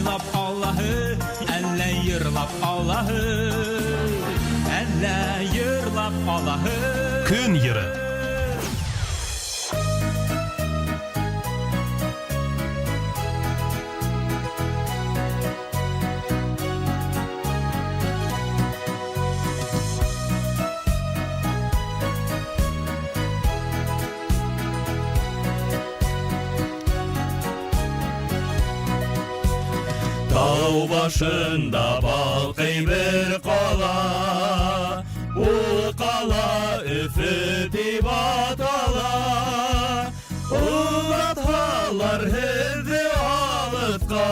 Уйлап Аллаһы, әллә йырлап Аллаһы, әллә йырлап Аллаһы. Күн йыры. Тау башында балқый бір қала, ол қала Үфі деп атала. Ол аталар һеҙҙе алыҫҡа,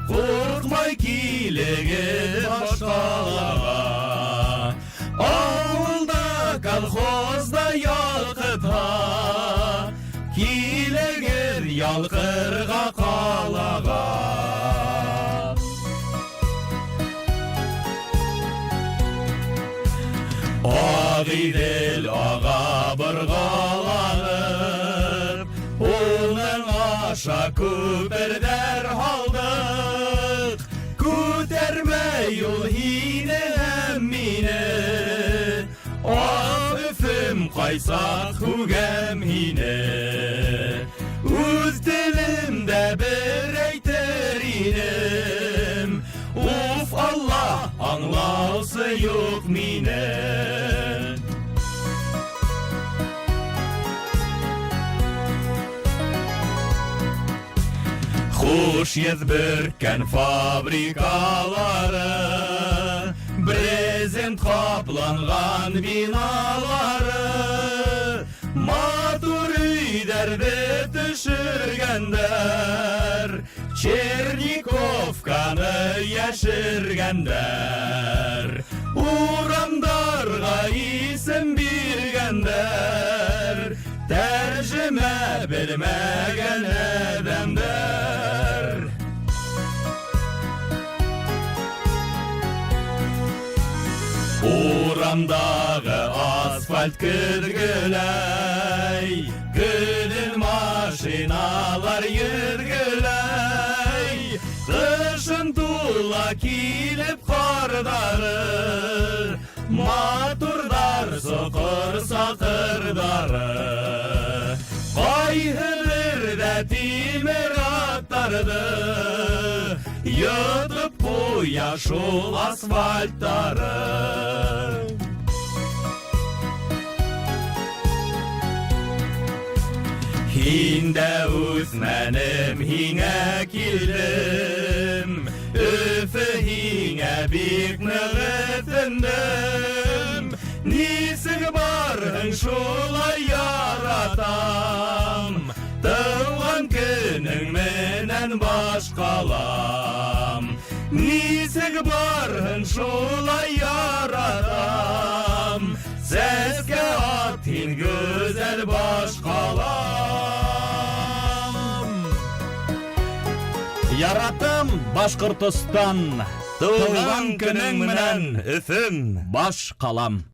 ҡурҡмай килегеҙ баш ҡалаға. Ауылда колхозда ялҡытһа, килегеҙ ялҡырға ҡалаға. Ағиҙел аға бырғаланып, уның аша күперҙәр һалдыҡ. Күтәрмәй ул һине һәм мине, ах Өфөм ҡайсаҡ һүгәм һине. Үҙ телемдә бер әйтер инем, уф Аллаһ, аңлаусы юҡ мине. Хуш еҙ бөркән фабрикалары, брезент ҡапланған биналары, матур өйҙәрҙе төшөргәндәр, Черниковканы йәшергәндәр, урамдарға исем биргәндәр, тәржемә белмәгән әҙәмдәр. Урамдағы асфальт көлгіләй, гүлін машиналар йөргіләй, қышын тула килеп ҡарҙары, матурдар соҡор саҡырҙары. Ҡайһы берҙә тимер аттарҙы йотоп ҡуя шул асфальттары. Һин дә үҫмәнем, һиңә килдем, Өфө һиңә бик ныҡ өтөндөм. Нисек барһың шулай яратам, тыуған көнөң менән баш ҡалам. Нисек барһың шулай яратам, сәскә ат һин гүзәл баш ҡалам. Яратам Башҡортостан, тыуған көнөң менән Өфөм баш ҡалам.